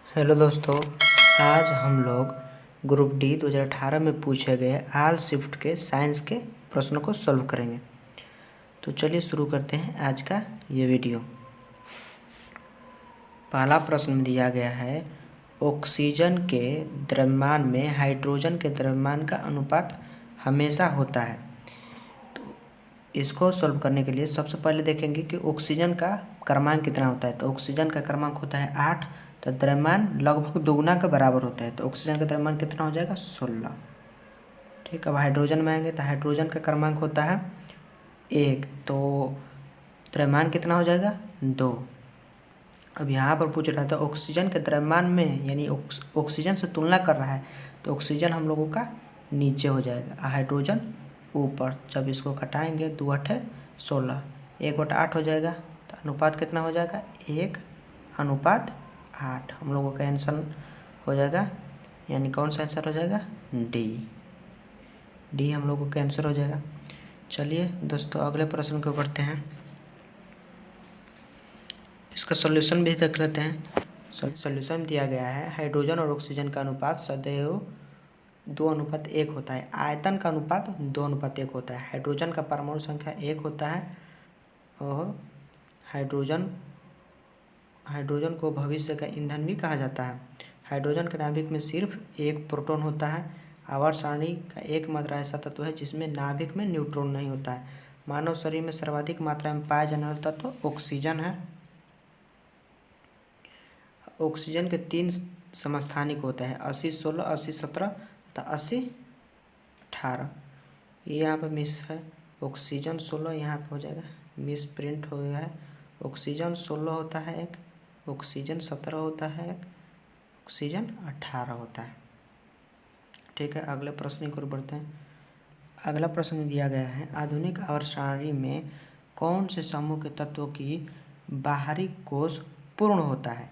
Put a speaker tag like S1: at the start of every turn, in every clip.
S1: Hello दोस्तों, आज हम लोग ग्रुप डी 2018 में पूछे गए आल शिफ्ट के साइंस के प्रश्नों को सॉल्व करेंगे। तो चलिए शुरू करते हैं आज का ये वीडियो। पहला प्रश्न दिया गया है, ऑक्सीजन के द्रव्यमान में हाइड्रोजन के द्रव्यमान का अनुपात हमेशा होता है। तो इसको सॉल्व करने के लिए सबसे पहले देखेंगे कि ऑक्सीजन का क्रमांक कितना होता है। तो ऑक्सीजन का क्रमांक होता है 8, तो द्रव्यमान लगभग दोगुना के बराबर होता है। तो ऑक्सीजन का द्रव्यमान कितना हो जाएगा 16। ठीक, अब हाइड्रोजन में आएंगे तो हाइड्रोजन का क्रमांक होता है 1, तो द्रव्यमान कितना हो जाएगा 2। अब यहाँ पर पूछ रहा था ऑक्सीजन के द्रव्यमान में, यानी ऑक्सीजन से तुलना कर रहा है, तो ऑक्सीजन हम लोगों का नीचे हो जाएगा, हाइड्रोजन ऊपर। जब इसको घटाएंगे 2 8 16, 1/8 हो जाएगा। तो अनुपात कितना हो जाएगा 1:8। हम लोगों का आंसर हो जाएगा, यानी कौन सा आंसर हो जाएगा डी हम लोगों का आंसर हो जाएगा। चलिए दोस्तों अगले प्रश्न को बढ़ते हैं, इसका सॉल्यूशन भी देख लेते हैं। सॉल्यूशन दिया गया है, हाइड्रोजन और ऑक्सीजन का अनुपात सदैव 2:1 होता है। आयतन का अनुपात 2:1 होता है। हाइड्रोजन का परमाणु संख्या 1 होता है और हाइड्रोजन को भविष्य का ईंधन भी कहा जाता है। हाइड्रोजन के नाभिक में सिर्फ एक प्रोटॉन होता है। आवर्त सारणी का एकमात्र ऐसा तत्व है जिसमें नाभिक में न्यूट्रॉन नहीं होता है। मानव शरीर में सर्वाधिक मात्रा में पाया जाने वाला तत्व ऑक्सीजन है। ऑक्सीजन के 3 समस्थानिक होते हैं, 80-16, 80-17 तथा 80-18। ये यहाँ पर मिस है, ऑक्सीजन 16 यहाँ पर हो जाएगा, मिस प्रिंट हो गया है। ऑक्सीजन 16 होता है एक, ऑक्सीजन 17 होता है एक, ऑक्सीजन 18 होता है। ठीक है, अगले प्रश्न की ओर बढ़ते हैं। अगला प्रश्न दिया गया है, आधुनिक आवर्त सारणी में कौन से समूह के तत्वों की बाहरी कोश पूर्ण होता है।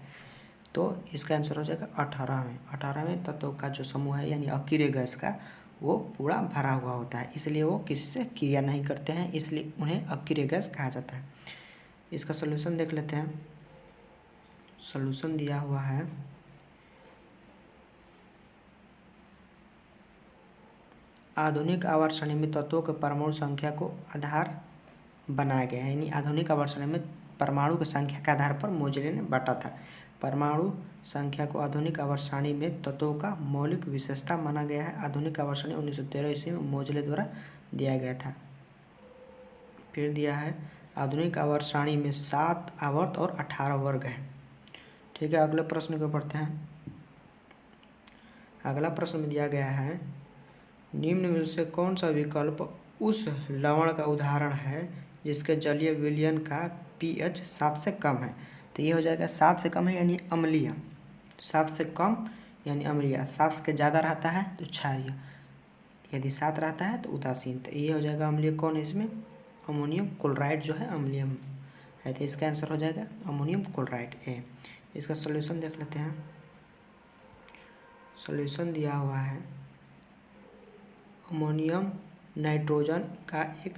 S1: तो इसका आंसर हो जाएगा 18वें तत्वों का जो समूह है, यानी अकीय गैस का, वो पूरा भरा हुआ होता है, इसलिए वो किससे क्रिया नहीं करते हैं, इसलिए उन्हें अकीय गैस कहा जाता है। इसका सॉल्यूशन देख लेते हैं। सॉल्यूशन दिया हुआ है, आधुनिक आवर्त सारणी में तत्वों के परमाणु संख्या को आधार बनाया गया है, यानी आधुनिक आवर्त सारणी में परमाणु की संख्या के आधार पर मोजले ने बांटा था। परमाणु संख्या को आधुनिक आवर्त सारणी में तत्वों का मौलिक विशेषता माना गया है। आधुनिक आवर्त सारणी 1913 ईस्वी में मोजले द्वारा दिया गया था। फिर दिया है, आधुनिक आवर्त सारणी में 7 आवर्त और 18 वर्ग हैं। ठीक है, अगले प्रश्न को पढ़ते हैं। अगला प्रश्न में दिया गया है, निम्न में से कौन सा विकल्प उस लवण का उदाहरण है जिसके जलीय विलयन का pH 7 से कम है। तो ये हो जाएगा 7 से कम है यानी अम्लीय, 7 से कम यानी अम्लीय, 7 के ज़्यादा रहता है तो क्षारीय, यदि 7 रहता है तो उदासीन। तो ये हो जाएगा अम्लीय, कौन है इसमें, अमोनियम क्लोराइड जो है अम्लीयम है, तो इसका आंसर हो जाएगा अमोनियम क्लोराइड ए। इसका सॉल्यूशन देख लेते हैं। सॉल्यूशन दिया हुआ है, अमोनियम नाइट्रोजन का एक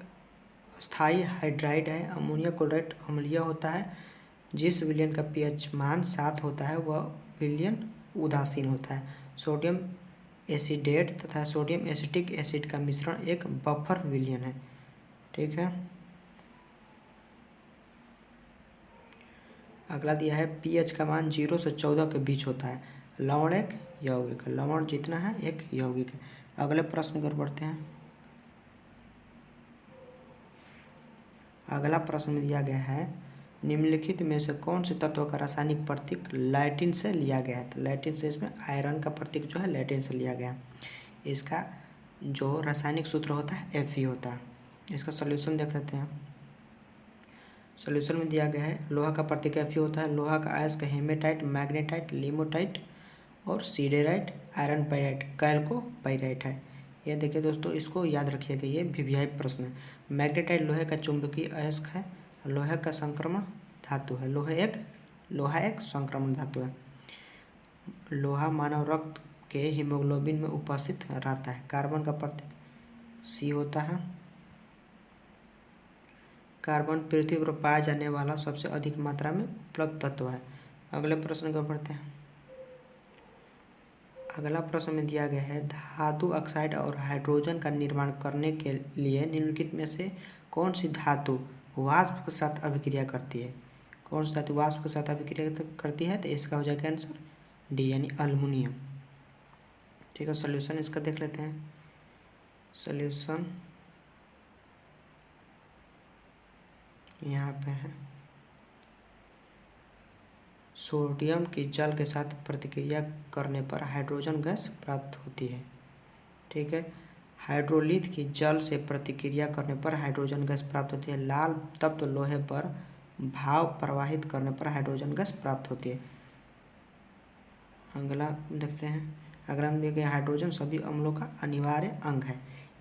S1: स्थायी हाइड्राइड है। अमोनियम क्लोराइड अम्लीय होता है। जिस विलयन का pH मान 7 होता है वह विलयन उदासीन होता है। सोडियम एसिडेट तथा सोडियम एसिटिक एसिड का मिश्रण एक बफर विलयन है। ठीक है, अगला दिया है, pH का मान 0 से 14 के बीच होता है। लवण एक यौगिक, लवण जितना है एक यौगिक है। अगले प्रश्न पर बढ़ते हैं। अगला प्रश्न दिया गया है, निम्नलिखित में से कौन से तत्व का रासायनिक प्रतीक लैटिन से लिया गया है। तो लैटिन से इसमें आयरन का प्रतीक जो है लैटिन से लिया गया है। इसका जो रासायनिक सूत्र होता है Fe होता है। इसका सॉल्यूशन देख लेते हैं। सॉल्यूशन में दिया गया है, लोहा का प्रतीक Fe होता है। लोहा का अयस्क हेमेटाइट, मैग्नेटाइट, लिमोटाइट और सीडेराइट, आयरन पाइराइट, कैल्कोपाइराइट है। ये देखिए दोस्तों, इसको याद रखिएगा, ये वीवीआई प्रश्न है। मैग्नेटाइट लोहे का चुंबकीय अयस्क है, लोहे का संक्रमण धातु है। लोहा एक संक्रमण धातु है। लोहा मानव रक्त के हीमोग्लोबिन में उपस्थित रहता है। कार्बन का प्रतीक C होता है। कार्बन पृथ्वी पर पाया जाने वाला सबसे अधिक मात्रा में उपलब्ध तत्व है। अगले प्रश्न को पढ़ते हैं। अगला प्रश्न में दिया गया है धातु ऑक्साइड और हाइड्रोजन का निर्माण करने के लिए निम्नलिखित में से कौन सी धातु वाष्प के साथ अभिक्रिया करती है। कौन सी धातु वाष्प के साथ अभिक्रिया करती है, तो इसका हो जाएगा आंसर डी यानी अल्युमिनियम। ठीक है, सोल्यूशन इसका देख लेते हैं। सोल्यूशन यहाँ पे है, सोडियम की जल के साथ प्रतिक्रिया करने पर हाइड्रोजन गैस प्राप्त होती है। ठीक है, हाइड्रोलिथ की जल से प्रतिक्रिया करने पर हाइड्रोजन गैस प्राप्त होती है। लाल तप्त लोहे पर भाप प्रवाहित करने पर हाइड्रोजन गैस प्राप्त होती है। अगला देखते हैं। अगला में देखिए हाइड्रोजन सभी अम्लों का अनिवार्य अंग है,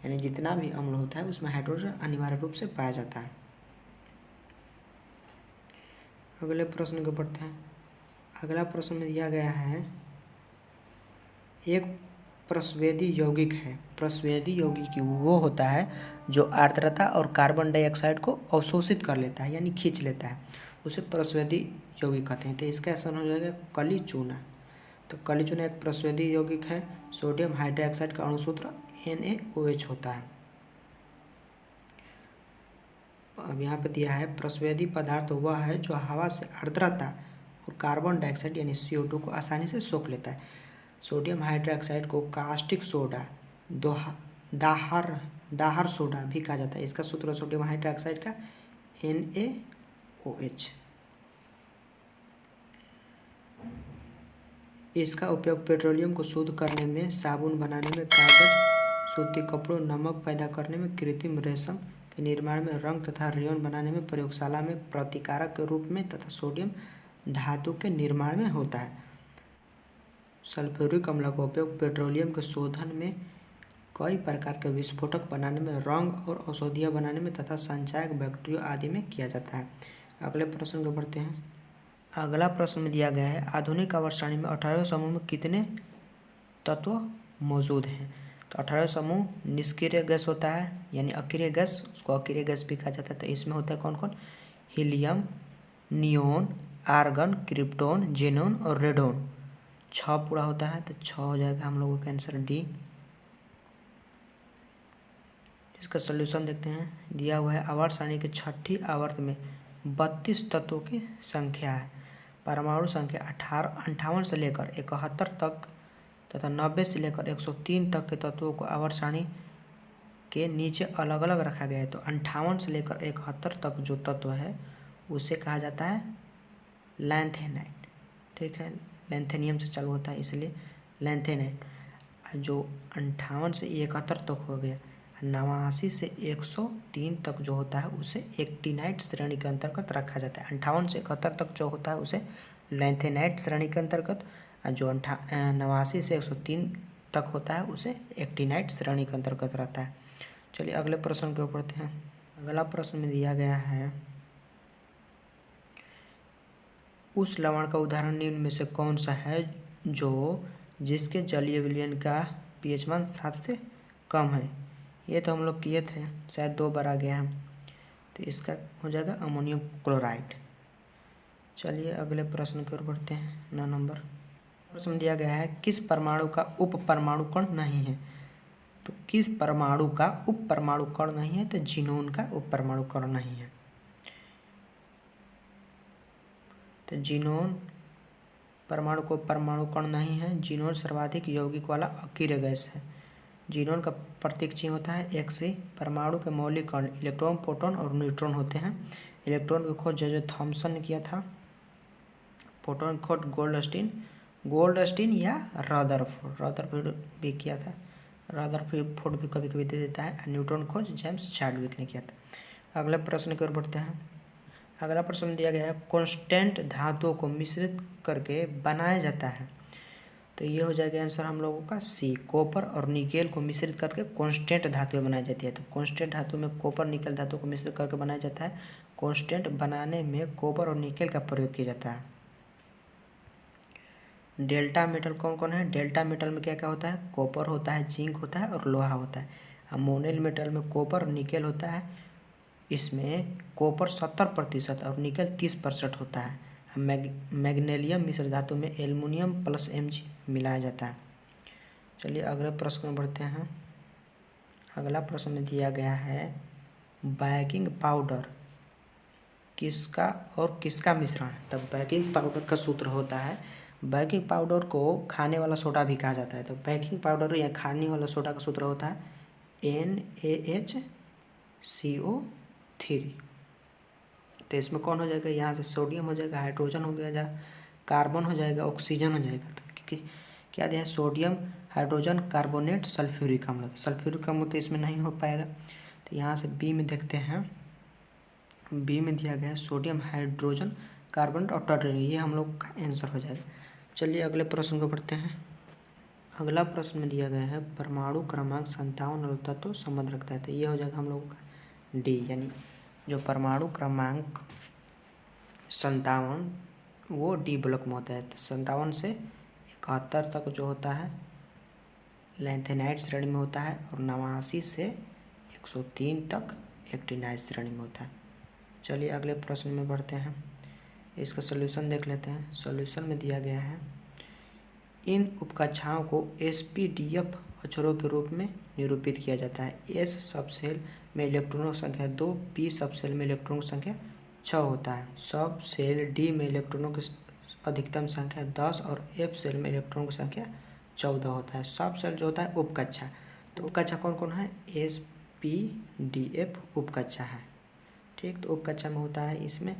S1: यानी जितना भी अम्ल होता है उसमें हाइड्रोजन अनिवार्य रूप से पाया जाता है। अगले प्रश्न को पढ़ते हैं। अगला प्रश्न में दिया गया है एक प्रस्वेदी यौगिक है। प्रस्वेदी यौगिक वो होता है जो आर्द्रता और कार्बन डाइऑक्साइड को अवशोषित कर लेता है यानी खींच लेता है, उसे प्रस्वेदी यौगिक कहते हैं। तो इसका आंसर हो जाएगा कली चूना। तो कली चूना एक प्रस्वेदी यौगिक है। सोडियम हाइड्रोक्साइड का अणुसूत्र NaOH होता है। अब यहाँ पे दिया है प्रस्वेदी पदार्थ वह है जो हवा से आर्द्रता और कार्बन डाइऑक्साइड यानी CO2 को आसानी से सोख लेता है। सोडियम हाइड्रोक्साइड को कास्टिक सोडा, दाहर सोडा भी कहा जाता है। इसका सूत्र सोडियम हाइड्रोक्साइड का NaOH। इसका उपयोग पेट्रोलियम को शुद्ध करने में, साबुन बनाने में, कागज, सूती कपड़ों, नमक पैदा करने में, कृत्रिम रेशम के निर्माण में, रंग तथा रेयन बनाने में, प्रयोगशाला में प्रतिकारक के रूप में तथा सोडियम धातु के निर्माण में होता है। सल्फ्यूरिक अम्ल का उपयोग पेट्रोलियम के शोधन में, कई प्रकार के विस्फोटक बनाने में, रंग और औषधियाँ बनाने में तथा संचायक बैक्टीरिया आदि में किया जाता है। अगले प्रश्न को पढ़ते हैं। अगला प्रश्न में दिया गया है आधुनिक आवर्त सारणी में 18वें समूह में कितने तत्व मौजूद हैं। तो 18वें समूह निष्क्रिय गैस होता है यानी अक्रिय गैस, उसको अक्रिय गैस भी कहा जाता है। तो इसमें होता है कौन कौन, helium, neon, argon, krypton, xenon और रेडोन। 6 पूरा होता है, तो 6 हो जाएगा हम लोगों का आंसर डी। इसका सॉल्यूशन देखते हैं। दिया हुआ है आवर्त सारणी के छठी आवर्त में 32 तत्वों की संख्या है। परमाणु संख्या 58 से लेकर 71 तक तथा 90 से लेकर 103 तक के तत्वों को आवर्त सारणी के नीचे अलग अलग रखा गया है। तो 58 से लेकर 71 तक जो तत्व है उसे कहा जाता है लैंथेनाइट। ठीक है, लैंथेनियम से चालू होता है इसलिए लैंथेनाइट। जो 58 से 71 तक हो गया, 89 से 103 तक जो होता है उसे एक्टिनाइट श्रेणी के अंतर्गत रखा जाता है। 58 से 71 तक जो होता है उसे लैंथेनाइट श्रेणी के अंतर्गत, जो 89 से 103 तक होता है उसे एक्टिनाइट श्रेणी के अंतर्गत रहता है। चलिए अगले प्रश्न को पढ़ते हैं। अगला प्रश्न में दिया गया है उस लवण का उदाहरण निम्न में से कौन सा है जिसके जलीय विलयन का pH मान 7 से कम है। ये तो हम लोग किए थे, शायद 2 बार आ गया है। तो इसका हो जाएगा अमोनियम क्लोराइड। चलिए अगले प्रश्न की ओर बढ़ते हैं। 9 नंबर प्रश्न दिया गया है किस परमाणु का उप परमाणु कण नहीं है। तो किस परमाणु का उप परमाणु कण नहीं है, तो जीनोन का उप परमाणु कण नहीं है। तो जीनोन परमाणु को परमाणु कण नहीं है। जीनोन सर्वाधिक यौगिक वाला अक्रिय गैस है। जीनोन का प्रतीक चिन्ह होता है Xe। परमाणु के मौलिक कण इलेक्ट्रॉन, प्रोटॉन और न्यूट्रॉन होते हैं। इलेक्ट्रॉन की खोज जे थॉमसन ने किया था। प्रोटॉन की खोज गोल्डस्टीन या रदरफोर्ड भी किया था। रदरफोर्ड भी कभी कभी दे देता है। न्यूट्रॉन खोज जेम्स चैडविक ने किया था। अगले प्रश्न की ओर बढ़ते हैं। अगला प्रश्न दिया गया है कांस्टेंट धातुओं को मिश्रित करके बनाया जाता है। तो ये हो जाएगा आंसर हम लोगों का सी। कॉपर और निकेल को मिश्रित करके कांस्टेंट धातुएं बनाई जाती है। तो कांस्टेंट धातु में कॉपर निकेल धातु को मिश्रित करके बनाया जाता है। कांस्टेंट बनाने में कॉपर और निकेल का प्रयोग किया जाता है। डेल्टा मेटल कौन कौन है। डेल्टा मेटल में क्या क्या होता है, कॉपर होता है, जिंक होता है और लोहा होता है। अमोनियल मेटल में कॉपर और निकेल होता है। इसमें कॉपर 70% और निकेल 30% होता है। मैग्नीशियम मिश्र धातु में एल्युमिनियम प्लस Mg मिलाया जाता है। चलिए अगले प्रश्न में बढ़ते हैं। अगला प्रश्न में दिया गया है बेकिंग पाउडर किसका और किसका मिश्रण है। तब बेकिंग पाउडर का सूत्र होता है, बेकिंग पाउडर को खाने वाला सोडा भी कहा जाता है। तो बेकिंग पाउडर या खाने वाला सोडा का सूत्र होता है NaHCO3। तो इसमें कौन हो जाएगा, यहाँ से सोडियम हो जाएगा, हाइड्रोजन हो गया, कार्बन हो जाएगा, ऑक्सीजन हो जाएगा। तो क्या दिया है, सोडियम हाइड्रोजन कार्बोनेट सल्फ्यूरिक अम्ल। सल्फ्यूरिक अम्ल तो इसमें नहीं हो पाएगा। तो यहाँ से बी में देखते हैं, बी में दिया गया है सोडियम हाइड्रोजन कार्बोनेट और टर्टरियम, ये हम लोग का आंसर हो जाएगा। चलिए अगले प्रश्न को पढ़ते हैं। अगला प्रश्न में दिया गया है परमाणु क्रमांक 57 तत्व संबंध रखता है। तो ये हो जाएगा हम लोगों का डी, यानी जो परमाणु क्रमांक 57 वो डी ब्लॉक में होता है। तो 57 से 71 तक जो होता है लैंथेनाइड श्रेणी में होता है, और 89 से 103 तक एक्टिनाइड श्रेणी में होता है। चलिए अगले प्रश्न में बढ़ते हैं, इसका सॉल्यूशन देख लेते हैं। सॉल्यूशन में दिया गया है इन उपकक्षाओं को SPDF अक्षरों के रूप में निरूपित किया जाता है। S सबसेल में इलेक्ट्रॉनों की संख्या 2, P सबसेल में इलेक्ट्रॉनों की संख्या 6 होता है, सब सेल D में इलेक्ट्रॉनों की अधिकतम संख्या 10 और F सेल में इलेक्ट्रॉनों की संख्या 14 होता है। सब सेल जो होता है उपकक्षा, तो उपकक्षा कौन कौन है, SPDF उपकक्षा है। ठीक, तो उपकक्षा में होता है इसमें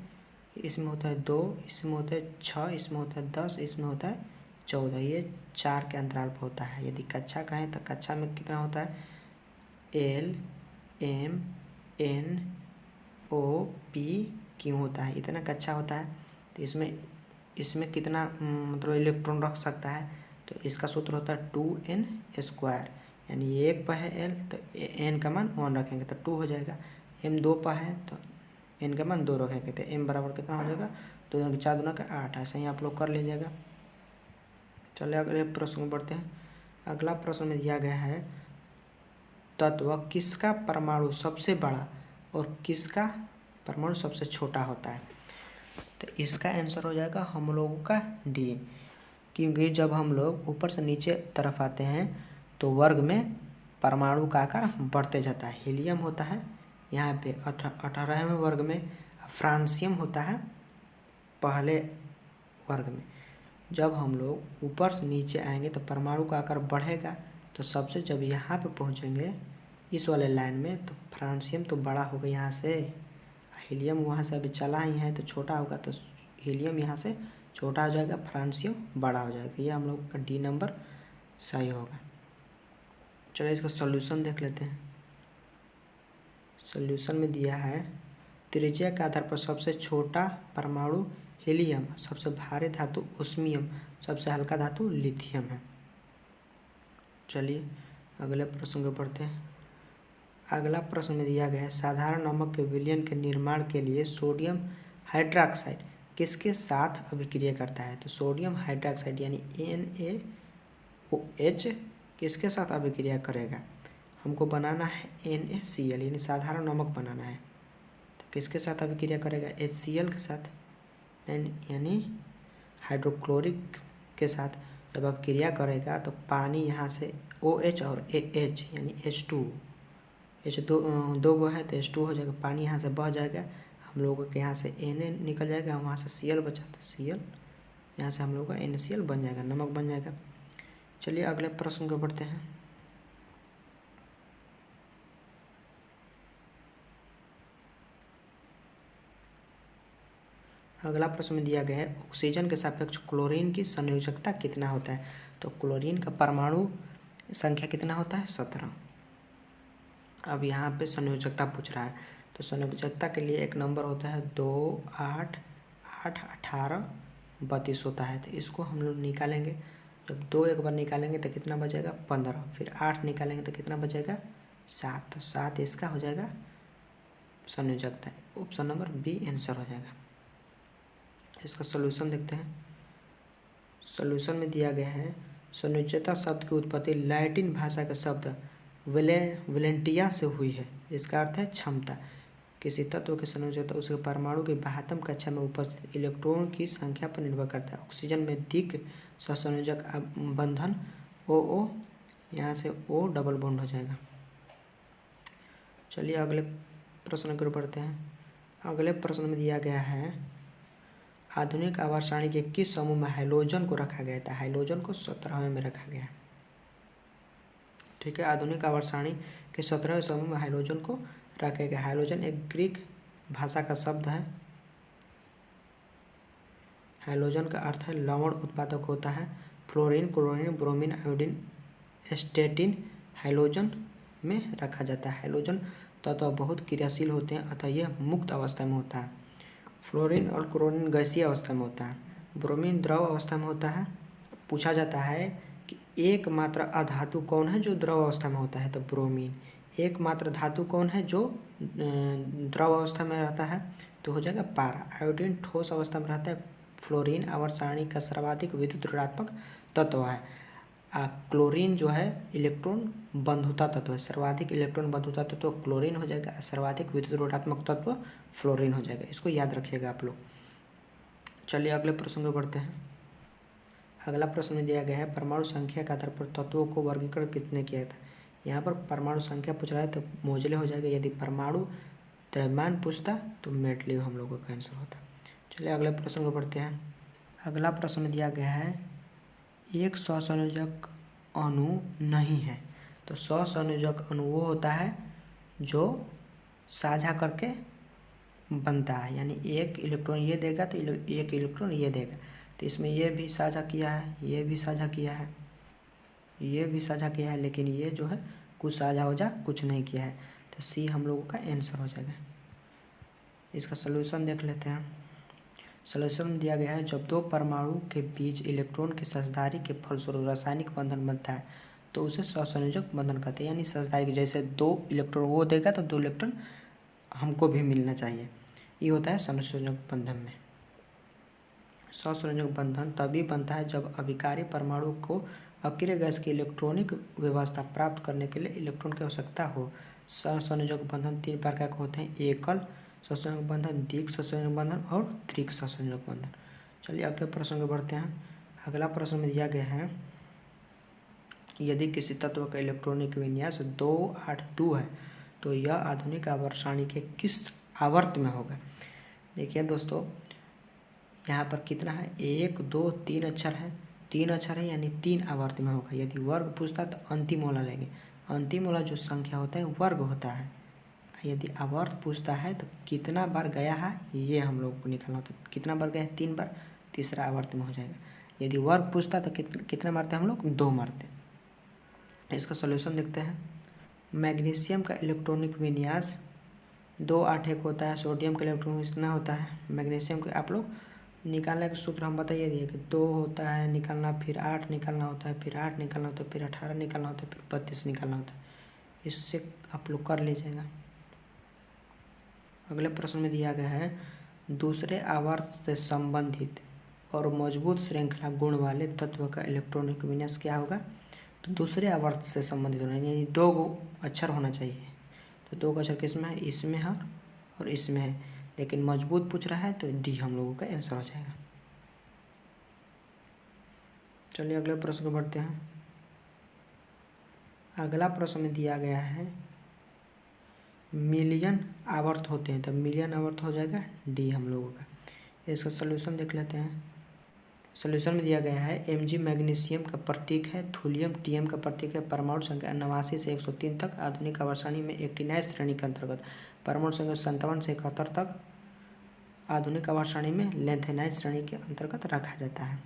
S1: होता है 2, इसमें होता है 6, इसमें होता है 10, इसमें होता है 14, ये 4 के अंतराल पर होता है। यदि कक्षा कहें तो कक्षा में कितना होता है, L M N O P Q होता है, इतना कक्षा होता है। तो इसमें कितना मतलब इलेक्ट्रॉन रख सकता है, तो इसका सूत्र होता है 2n², यानी एक पर है L तो n का मान 1 रखेंगे तो 2 हो जाएगा, M 2 पर है तो n का मान 2 रखेंगे तो m बराबर कितना हो जाएगा, 2 4 दूना का 8। ऐसा ही आप लोग कर लीजिएगा। चलिए अगले प्रश्न में बढ़ते हैं। अगला प्रश्न में दिया गया है तत्व किसका परमाणु सबसे बड़ा और किसका परमाणु सबसे छोटा होता है। तो इसका आंसर हो जाएगा हम लोगों का डी, क्योंकि जब हम लोग ऊपर से नीचे तरफ आते हैं तो वर्ग में परमाणु का आकार बढ़ते जाता है। हीलियम होता है यहाँ पे 18वें वर्ग में, फ्रांसियम होता है पहले वर्ग में। जब हम लोग ऊपर से नीचे आएंगे तो परमाणु का आकार बढ़ेगा, तो सबसे जब यहाँ पे पहुँचेंगे इस वाले लाइन में तो फ्रांसियम तो बड़ा होगा यहाँ से, हीलियम वहाँ से अभी चला ही है तो छोटा होगा, तो हीलियम यहाँ से छोटा हो जाएगा, फ्रांसियम बड़ा हो जाएगा। ये हम लोग का डी नंबर सही होगा। चलिए इसका सॉल्यूशन देख लेते हैं। सॉल्यूशन में दिया है त्रिज्या के आधार पर सबसे छोटा परमाणु हीलियम, सबसे भारी धातु ओस्मियम, सबसे हल्का धातु लिथियम है। चलिए अगले प्रश्न को पढ़ते हैं। अगला प्रश्न में दिया गया है साधारण नमक के विलयन के निर्माण के लिए सोडियम हाइड्रोक्साइड किसके साथ अभिक्रिया करता है। तो सोडियम हाइड्रोक्साइड यानी NaOH किसके साथ अभिक्रिया करेगा, हमको बनाना है NaCl यानी साधारण नमक बनाना है। तो किसके साथ अभिक्रिया करेगा, HCl के साथ, यानी हाइड्रोक्लोरिक के साथ जब अभिक्रिया करेगा तो पानी यहाँ से OH और AH यानी H2 दो गो है तो H2 हो जाएगा, पानी यहाँ से बह जाएगा, हम लोगों के यहाँ से Na निकल जाएगा, वहाँ से Cl बचा तो Cl, यहाँ से हम लोगों का NaCl बन जाएगा, नमक बन जाएगा। चलिए अगले प्रश्न को पढ़ते हैं। अगला प्रश्न में दिया गया है ऑक्सीजन के सापेक्ष क्लोरीन की संयोजकता कितना होता है। तो क्लोरीन का परमाणु संख्या कितना होता है, 17। अब यहाँ पे संयोजकता पूछ रहा है, तो संयोजकता के लिए एक नंबर होता है 2, 8, 8, 18, 32 होता है। तो इसको हम लोग निकालेंगे, जब 2 एक बार निकालेंगे तो कितना बचेगा 15, फिर 8 निकालेंगे तो कितना बचेगा 7, तो 7 इसका हो जाएगा संयोजकता, ऑप्शन नंबर बी आंसर हो जाएगा। इसका सॉल्यूशन देखते हैं। सॉल्यूशन में दिया गया है संयोजकता शब्द की उत्पत्ति लैटिन भाषा का शब्द वेलेंटिया से हुई है, इसका अर्थ है क्षमता। किसी तत्व की संयोजकता उसके परमाणु की बाह्यतम कक्षा में उपस्थित इलेक्ट्रॉन की संख्या पर निर्भर करता है। ऑक्सीजन में दिक् सहसंयोजक बंधन OO यहाँ से O डबल बॉन्ड हो जाएगा। चलिए अगले प्रश्न की ओर बढ़ते हैं। अगले प्रश्न में दिया गया है आधुनिक आवर्त सारणी के किस समूह में हाइड्रोजन को रखा गया था। हाइड्रोजन को 17वें में रखा गया है। ठीक है, आधुनिक आवर्त सारणी के 17वें समूह में हाइड्रोजन को रखा गया। हाइड्रोजन एक ग्रीक भाषा का शब्द है। हाइड्रोजन का अर्थ है लवण उत्पादक होता है। Fluorine, chlorine, bromine, iodine, एस्टेटिन hydrogen में रखा जाता है। हाइड्रोजन तत्व बहुत क्रियाशील होते हैं अतः यह मुक्त अवस्था में होता है। फ्लोरीन और क्लोरीन गैसीय अवस्था में होता है। ब्रोमीन द्रव अवस्था में होता है। पूछा जाता है कि एकमात्र अधातु कौन है जो द्रव अवस्था में होता है, तो ब्रोमीन। एकमात्र धातु कौन है जो द्रव अवस्था में रहता है, तो हो जाएगा पारा। आयोडीन ठोस अवस्था में रहता है। फ्लोरीन आवर्त सारणी का सर्वाधिक विद्युत ऋणात्मक तत्व है। क्लोरीन जो है इलेक्ट्रॉन बंधुता तत्व है। सर्वाधिक इलेक्ट्रॉन बंधुता तत्व क्लोरीन हो जाएगा। सर्वाधिक विद्युत ऋणात्मक तत्व फ्लोरीन हो जाएगा। इसको याद रखिएगा आप लोग। चलिए अगले प्रश्न में बढ़ते हैं। अगला प्रश्न में दिया गया है परमाणु संख्या के आधार पर तत्वों को वर्गीकरण कितने किया था। यहाँ पर परमाणु संख्या पूछ रहा है तो मोजले हो जाएगा। यदि परमाणु द्रव्यमान पूछता तो मेटली हम लोगों का आंसर होता। चलिए अगले प्रश्न में बढ़ते हैं। अगला प्रश्न में दिया गया है एक सहसंयोजक अणु नहीं है, तो सहसंयोजक अणु वो होता है जो साझा करके बनता है, यानी एक इलेक्ट्रॉन ये देगा तो एक इलेक्ट्रॉन ये देगा। तो इसमें ये भी साझा किया है, ये भी साझा किया है, ये भी साझा किया है, लेकिन ये जो है कुछ साझा हो जा कुछ नहीं किया है। तो सी हम लोगों का आंसर हो जाएगा। इसका सलूशन देख लेते हैं। सलूशन में दिया गया है जब दो परमाणु के बीच इलेक्ट्रॉन की साझेदारी के फलस्वरूप रासायनिक बंधन बनता है तो उसे सहसंयोजक बंधन कहते हैं। यानी साझेदारी जैसे 2 इलेक्ट्रॉन वो देगा तो 2 इलेक्ट्रॉन हमको भी मिलना चाहिए, ये होता है सहसंयोजक बंधन में। सहसंयोजक बंधन तभी बनता है जब अभिकारी परमाणु को अक्रिय गैस की इलेक्ट्रॉनिक व्यवस्था प्राप्त करने के लिए इलेक्ट्रॉन की आवश्यकता हो। सहसंयोजक बंधन 3 प्रकार के होते हैं, एकल सहसंयोजक बंधन, द्विक सहसंयोजक बंधन और त्रिक सहसंयोजक बंधन। चलिए अगले प्रश्न में बढ़ते हैं। अगला प्रश्न में दिया गया है यदि किसी तत्व का इलेक्ट्रॉनिक विन्यास 282 है तो यह आधुनिक आवर्त सारणी के किस आवर्त में होगा। देखिए दोस्तों, यहाँ पर कितना है, 1 2 3 अक्षर है, 3 अक्षर है यानी 3 आवर्त में होगा। यदि वर्ग पूछता तो अंतिम वाला लेंगे। अंतिम वाला जो संख्या होता है वर्ग होता है। यदि आवर्त पूछता है तो कितना बार गया है ये हम लोग को निकालना होता है। कितना बार गया है, 3 बार, तीसरा आवर्त में हो जाएगा। यदि वर्ग पूछता तो कितना मारते हैं हम लोग, 2 मारते हैं। इसका सॉल्यूशन देखते हैं। मैग्नीशियम का इलेक्ट्रॉनिक विन्यास 281 होता है। सोडियम का इलेक्ट्रॉनिक इतना होता है। मैग्नीशियम के आप लोग निकालने का सूत्र हम बताइए दिए कि 2 होता है निकालना, फिर 8 निकालना होता है, फिर 8 निकालना होता है, फिर 18 निकालना होता है, फिर 32 निकालना होता है। इससे आप लोग कर लीजिएगा। अगले प्रश्न में दिया गया है दूसरे आवर्त से संबंधित और मजबूत श्रृंखला गुण वाले तत्व का इलेक्ट्रॉनिक विन्यास क्या होगा। तो दूसरे आवर्त से संबंधित होना यानी 2 अक्षर होना चाहिए। तो 2 अक्षर किसमें है, इसमें है और इसमें है, लेकिन मजबूत पूछ रहा है तो डी हम लोगों का आंसर हो जाएगा। चलिए अगले प्रश्न को बढ़ते हैं। अगला प्रश्न में दिया गया है मिलियन आवर्त होते हैं, तो मिलियन आवर्त हो जाएगा डी हम लोगों का। इसका सलूशन देख लेते हैं। सलूशन में दिया गया है Mg मैग्नीशियम का प्रतीक है, थूलियम Tm का प्रतीक है। परमाणु संख्या 89 से 103 तक आधुनिक आवर्त सारणी में एक्टिनाइड श्रेणी के अंतर्गत। परमाणु संख्या 57 से 71 तक आधुनिक आवर्त सारणी में लेंथेनाइड श्रेणी के अंतर्गत रखा जाता है।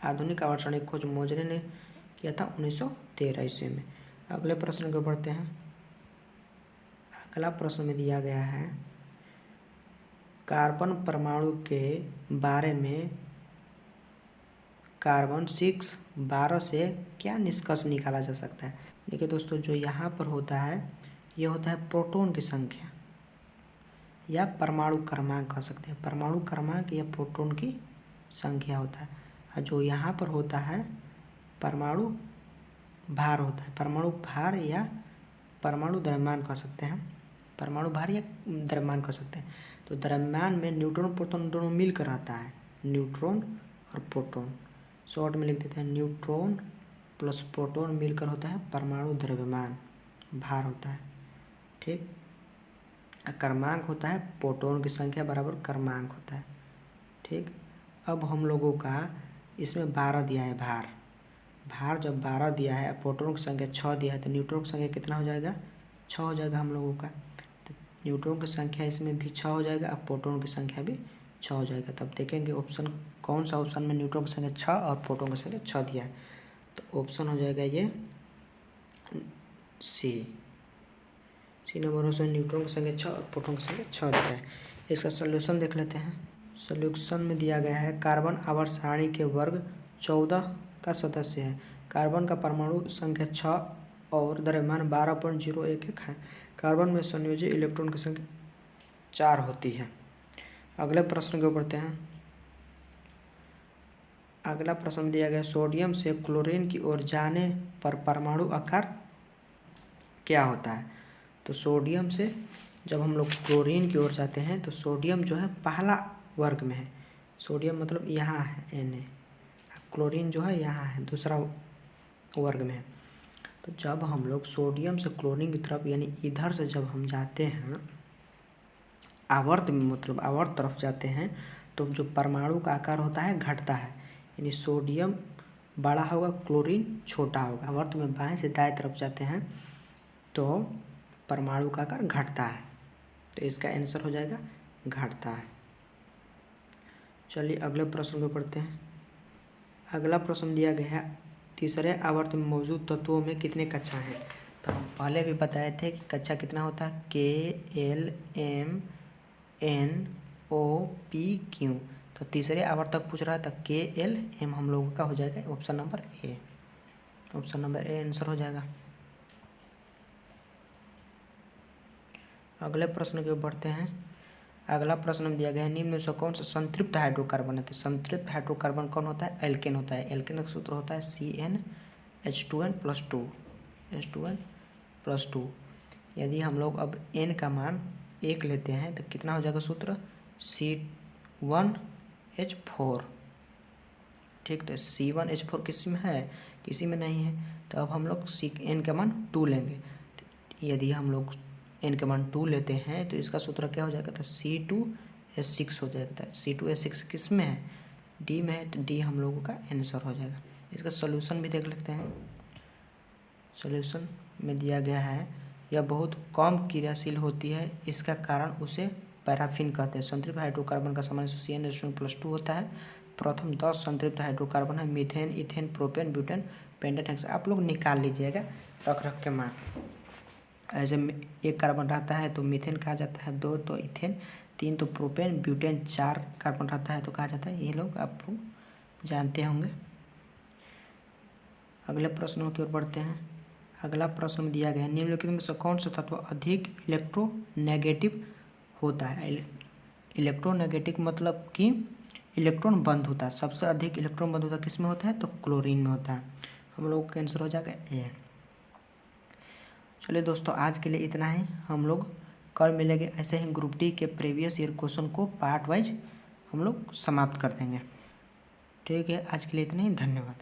S1: आधुनिक आवर्त सारणी खोज मोजरे ने किया था 1913 ईस्वी में। अगले प्रश्न को बढ़ते हैं। अगला प्रश्न में दिया गया है कार्बन परमाणु के बारे में कार्बन 6 12 से क्या निष्कर्ष निकाला जा सकता है। देखिए दोस्तों, जो यहाँ पर होता है ये होता है प्रोटॉन की संख्या या परमाणु क्रमांक कह सकते हैं। परमाणु क्रमांक या प्रोटॉन की संख्या होता है। और जो यहाँ पर होता है परमाणु भार होता है। परमाणु भार या परमाणु द्रव्यमान कह सकते हैं। परमाणु भार या द्रव्यमान कह सकते हैं। तो द्रव्यमान में न्यूट्रॉन प्रोटॉन दोनों मिलकर रहता है, न्यूट्रॉन और प्रोटॉन। शॉर्ट में लिख देते हैं न्यूट्रॉन प्लस प्रोटॉन मिलकर होता है परमाणु द्रव्यमान, भार होता है। ठीक, क्रमांक होता है प्रोटॉन की संख्या बराबर क्रमांक होता है। ठीक, अब हम लोगों का इसमें 12 दिया है भार। भार जब 12 दिया है, प्रोटॉन की संख्या 6 दिया है, तो न्यूट्रॉन की संख्या कितना हो जाएगा? 6 हो जाएगा हम लोगों का। तो न्यूट्रॉन की संख्या इसमें भी 6 हो जाएगा, अब प्रोटॉन की संख्या भी 6 हो जाएगा। तब देखेंगे ऑप्शन कौन सा ऑप्शन में न्यूट्रॉन की संख्या 6 और प्रोटॉन की संख्या 6 दिया है। तो ऑप्शन हो जाएगा ये सी नंबर ऑप्शन, न्यूट्रॉन की संख्या 6 और प्रोटॉन की संख्या 6 दिया है। इसका सोल्यूशन देख लेते हैं। सोल्यूशन में दिया गया है कार्बन आवर्त सारणी के वर्ग 14 का सदस्य है। कार्बन का परमाणु संख्या 6 और द्रव्यमान 12.011 है। कार्बन में संयोजी इलेक्ट्रॉन की संख्या 4 होती है। अगले प्रश्न को पढ़ते हैं। अगला प्रश्न दिया गया, सोडियम से क्लोरीन की ओर जाने पर परमाणु आकार क्या होता है? तो सोडियम से जब हम लोग क्लोरीन की ओर जाते हैं तो सोडियम जो है पहला वर्ग में है। सोडियम मतलब यहाँ है Na, क्लोरीन जो है यहाँ है दूसरा वर्ग में है। तो जब हम लोग सोडियम से क्लोरीन की तरफ यानी इधर से जब हम जाते हैं आवर्त में, मतलब आवर्त तरफ जाते हैं, तो जो परमाणु का आकार होता है घटता है। यानी सोडियम बड़ा होगा, क्लोरीन छोटा होगा। आवर्त में बाएं से दाएं तरफ जाते हैं तो परमाणु का आकार घटता है। तो इसका आंसर हो जाएगा घटता है। चलिए अगले प्रश्न को पढ़ते हैं। अगला प्रश्न दिया गया है, तीसरे आवर्त में मौजूद तत्वों में कितने कक्षा हैं? तो हम पहले भी बताए थे कि कक्षा कितना होता है, KLMNOPQ। तो तीसरे आवर्तक पूछ रहा है, तो KLM हम लोगों का हो जाएगा option number A. Option number A answer हो जाएगा। अगले प्रश्न की ओर बढ़ते हैं। अगला प्रश्न में दिया गया है, निम्न में से कौन सा संतृप्त हाइड्रोकार्बन है? तो संतृप्त हाइड्रोकार्बन कौन होता है? एल्केन होता है। एल्केन का सूत्र होता है CnH2n+2 H2n+2। यदि हम लोग अब n का मान 1 लेते हैं तो कितना हो जाएगा सूत्र? C1H4। ठीक, तो C1H4 किसी में है? किसी में नहीं है। तो अब हम लोग n का मान 2 लेंगे। यदि हम लोग n का मान 2 लेते हैं तो इसका सूत्र क्या हो जाएगा? तो C2H6 हो जाएगा। C2H6 किस में है? D में है, तो D हम लोगों का आंसर हो जाएगा। इसका सॉल्यूशन भी देख लेते हैं। सॉल्यूशन में दिया गया है, यह बहुत कम क्रियाशील होती है, इसका कारण उसे पैराफिन कहते हैं। संतृप्त हाइड्रोकार्बन का सामान्य CnH2n+2 होता है। प्रथम 10 संतृप्त हाइड्रोकार्बन है methane, ethane, propane, butane, pentane. आप लोग निकाल लीजिएगा रख के मान। ऐसे एक कार्बन रहता है तो मीथेन कहा जाता है, 2 तो इथेन, 3 तो प्रोपेन, ब्यूटेन, 4 कार्बन रहता है तो कहा जाता है। ये लोग आप लोग जानते होंगे। अगले प्रश्नों की ओर बढ़ते हैं। अगला प्रश्न में दिया गया है, निम्नलिखित में से कौन सा तत्व अधिक इलेक्ट्रोनेगेटिव होता है? इलेक्ट्रोनेगेटिव मतलब कि इलेक्ट्रॉन बंद होता है। सबसे अधिक इलेक्ट्रॉन बंद होता है किस में होता है? तो क्लोरीन में होता है। हम लोग का आंसर हो जाएगा ए। चलिए दोस्तों, आज के लिए इतना ही। हम लोग कल मिलेंगे ऐसे ही ग्रुप डी के प्रीवियस ईयर क्वेश्चन को पार्ट वाइज हम लोग समाप्त कर देंगे। ठीक है, आज के लिए इतना ही। धन्यवाद।